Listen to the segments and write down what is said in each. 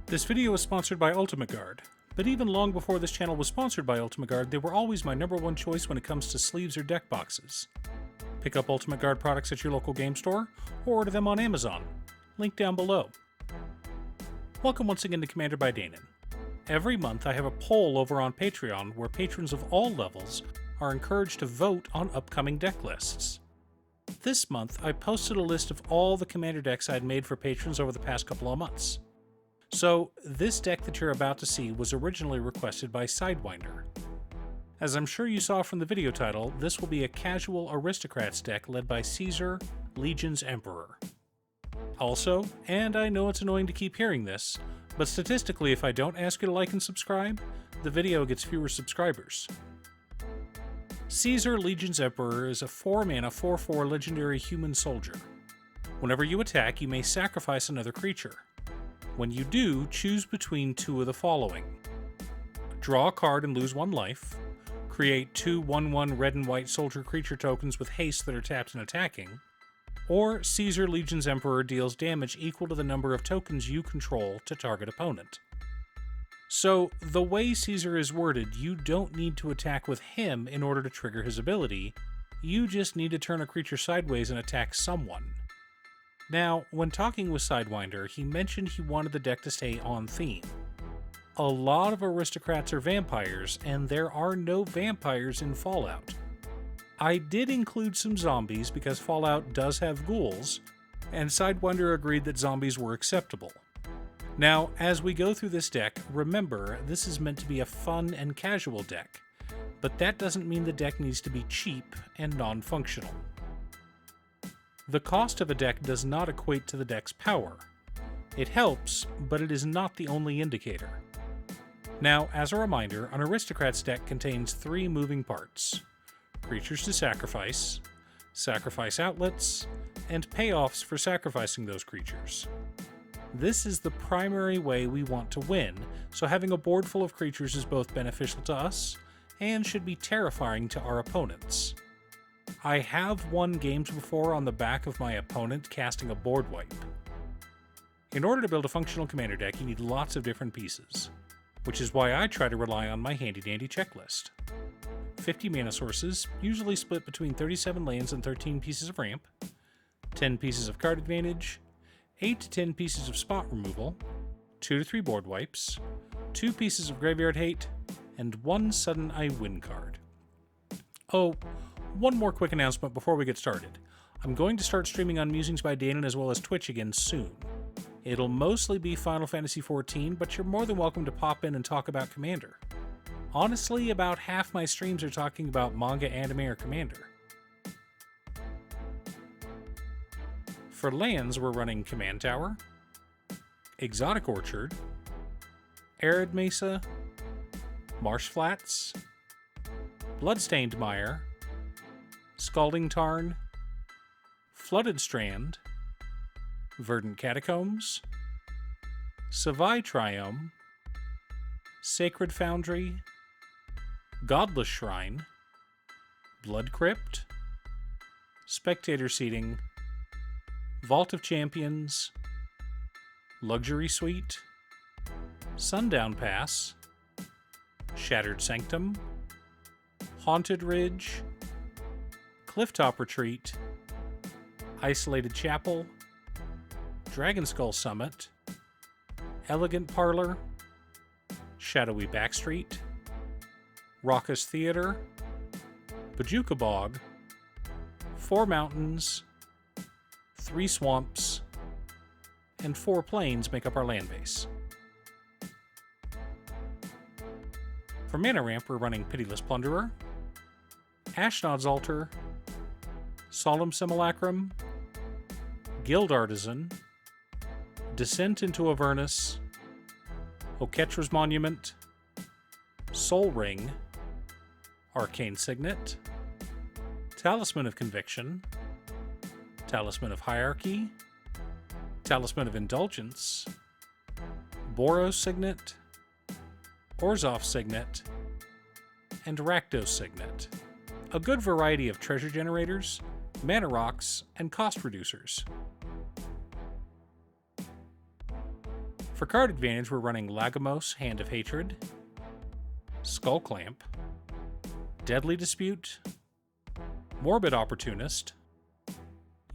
This video is sponsored by Ultimate Guard, but even long before this channel was sponsored by Ultimate Guard, they were always my #1 choice when it comes to sleeves or deck boxes. Pick up Ultimate Guard products at your local game store, or order them on Amazon. Link down below. Welcome once again to Commander by Danon. Every month I have a poll over on Patreon where patrons of all levels are encouraged to vote on upcoming deck lists. This month I posted a list of all the Commander decks I'd made for patrons over the past couple of months. So, this deck that you're about to see was originally requested by Sidewinder. As I'm sure you saw from the video title, this will be a casual Aristocrats deck led by Caesar, Legion's Emperor. Also, and I know it's annoying to keep hearing this, but statistically if I don't ask you to like and subscribe, the video gets fewer subscribers. Caesar, Legion's Emperor is a 4-mana 4/4 legendary human soldier. Whenever you attack, you may sacrifice another creature. When you do, choose between two of the following. Draw a card and lose 1 life. Create 2 1/1 red and white soldier creature tokens with haste that are tapped and attacking. Or Caesar, Legion's Emperor deals damage equal to the number of tokens you control to target opponent. So, the way Caesar is worded, you don't need to attack with him in order to trigger his ability, you just need to turn a creature sideways and attack someone. Now, when talking with Sidewinder, he mentioned he wanted the deck to stay on theme. A lot of Aristocrats are vampires, and there are no vampires in Fallout. I did include some zombies because Fallout does have ghouls, and Sidewinder agreed that zombies were acceptable. Now, as we go through this deck, remember, this is meant to be a fun and casual deck, but that doesn't mean the deck needs to be cheap and non-functional. The cost of a deck does not equate to the deck's power. It helps, but it is not the only indicator. Now, as a reminder, an Aristocrats deck contains 3 moving parts: creatures to sacrifice, sacrifice outlets, and payoffs for sacrificing those creatures. This is the primary way we want to win, so having a board full of creatures is both beneficial to us and should be terrifying to our opponents. I have won games before on the back of my opponent casting a board wipe. In order to build a functional commander deck, you need lots of different pieces, which is why I try to rely on my handy-dandy checklist. 50 mana sources, usually split between 37 lands and 13 pieces of ramp, 10 pieces of card advantage, 8 to 10 pieces of spot removal, 2 to 3 board wipes, 2 pieces of graveyard hate, and 1 sudden I win card. Oh, one more quick announcement before we get started. I'm going to start streaming on Musings by Danon as well as Twitch again soon. It'll mostly be Final Fantasy XIV, but you're more than welcome to pop in and talk about Commander. Honestly, about half my streams are talking about manga, anime, or Commander. For lands, we're running Command Tower, Exotic Orchard, Arid Mesa, Marsh Flats, Bloodstained Mire, Scalding Tarn, Flooded Strand, Verdant Catacombs, Savai Triome, Sacred Foundry, Godless Shrine, Blood Crypt, Spectator Seating, Vault of Champions, Luxury Suite, Sundown Pass, Shattered Sanctum, Haunted Ridge, Clifftop Retreat, Isolated Chapel, Dragonskull Summit, Elegant Parlor, Shadowy Backstreet, Raucous Theater, Bajuka Bog, 4 Mountains, 3 Swamps, and 4 Plains make up our land base. For mana ramp, we're running Pitiless Plunderer, Ashnod's Altar, Solemn Simulacrum, Guild Artisan, Descent into Avernus, Oketra's Monument, Soul Ring, Arcane Signet, Talisman of Conviction, Talisman of Hierarchy, Talisman of Indulgence, Boros Signet, Orzhov Signet, and Rakdos Signet. A good variety of treasure generators, mana rocks, and cost reducers. For card advantage, we're running Lagomos, Hand of Hatred, Skull Clamp, Deadly Dispute, Morbid Opportunist,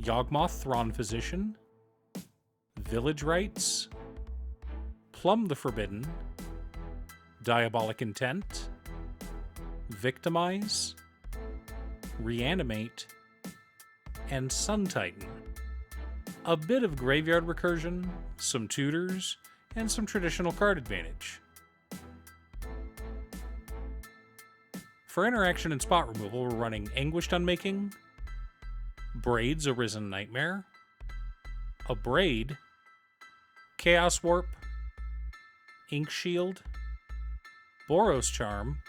Yawgmoth Thrawn Physician, Village Rites, Plumb the Forbidden, Diabolic Intent, Victimize, Reanimate, and Sun Titan. A bit of graveyard recursion, some tutors, and some traditional card advantage. For interaction and spot removal, we're running Anguished Unmaking, Braid's Arisen Nightmare, a Braid, Chaos Warp, Ink Shield, Boros Charm,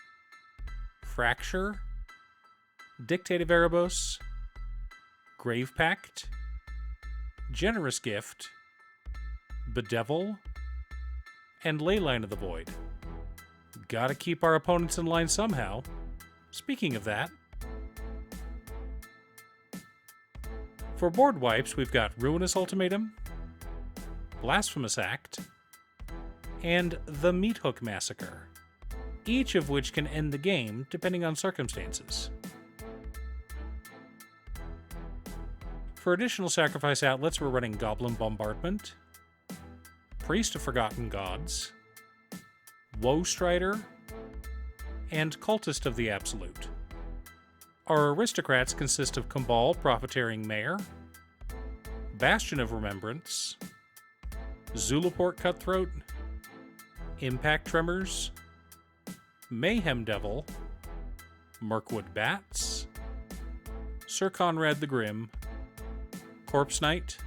Fracture, Dictate of Erebos, Grave Pact, Generous Gift, Bedevil, and Leyline of the Void. Gotta keep our opponents in line somehow. Speaking of that, for board wipes, we've got Ruinous Ultimatum, Blasphemous Act, and the Meat Hook Massacre, each of which can end the game depending on circumstances. For additional sacrifice outlets, we're running Goblin Bombardment, Priest of Forgotten Gods, Woe Strider, and Cultist of the Absolute. Our aristocrats consist of Cabal Profiteering Mayor, Bastion of Remembrance, Zulaport Cutthroat, Impact Tremors, Mayhem Devil, Mirkwood Bats, Sir Conrad the Grim, Corpse Knight,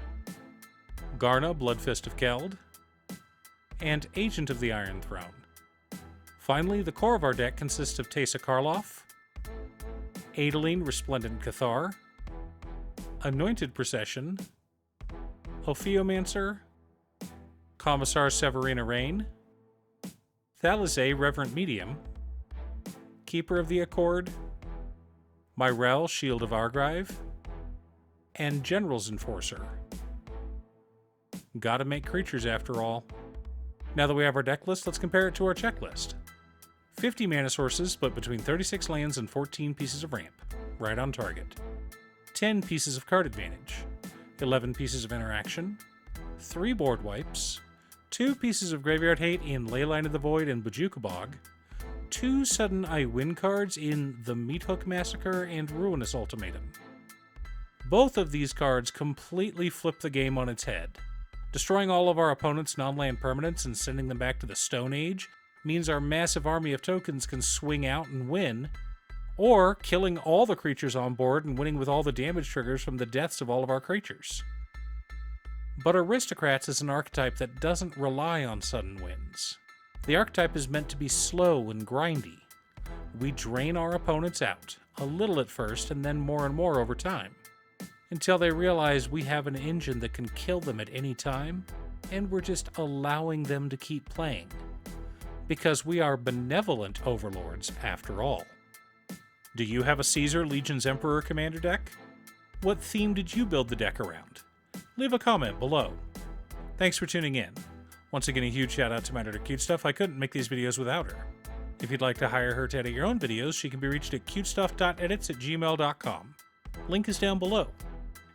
Garna Bloodfist of Keld, and Agent of the Iron Throne. Finally, the core of our deck consists of Teysa Karloff, Adeline Resplendent Cathar, Anointed Procession, Ophiomancer, Commissar Severina Rain, Thalassé Reverent Medium, Keeper of the Accord, Myrel Shield of Argive, and General's Enforcer. Gotta make creatures after all. Now that we have our deck list, let's compare it to our checklist. 50 mana sources split between 36 lands and 14 pieces of ramp, right on target. 10 pieces of card advantage, 11 pieces of interaction, 3 board wipes, 2 pieces of graveyard hate in Leyline of the Void and Bojuka Bog, 2 sudden I win cards in the Meat Hook Massacre and Ruinous Ultimatum. Both of these cards completely flip the game on its head. Destroying all of our opponents' non-land permanents and sending them back to the Stone Age means our massive army of tokens can swing out and win, or killing all the creatures on board and winning with all the damage triggers from the deaths of all of our creatures. But Aristocrats is an archetype that doesn't rely on sudden wins. The archetype is meant to be slow and grindy. We drain our opponents out, a little at first and then more and more over time, until they realize we have an engine that can kill them at any time, and we're just allowing them to keep playing. Because we are benevolent overlords, after all. Do you have a Caesar Legion's Emperor Commander deck? What theme did you build the deck around? Leave a comment below. Thanks for tuning in. Once again, a huge shout out to my editor Cutestuff. I couldn't make these videos without her. If you'd like to hire her to edit your own videos, she can be reached at cutestuff.edits@gmail.com. Link is down below.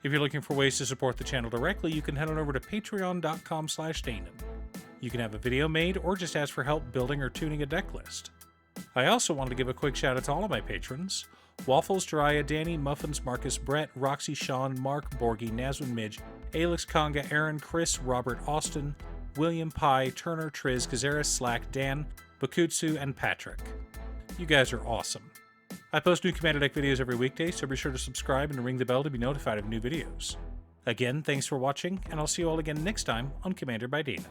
If you're looking for ways to support the channel directly, you can head on over to patreon.com/Danon. You can have a video made or just ask for help building or tuning a deck list. I also wanted to give a quick shout out to all of my patrons: Waffles, Jiraiya, Danny, Muffins, Marcus, Brett, Roxy, Sean, Mark, Borgie, Nazwin, Midge, Alex, Conga, Aaron, Chris, Robert, Austin, William, Pye, Turner, Triz, Kazaris, Slack, Dan, Bakutsu, and Patrick. You guys are awesome. I post new Commander Deck videos every weekday, so be sure to subscribe and ring the bell to be notified of new videos. Again, thanks for watching, and I'll see you all again next time on Commander by Danon.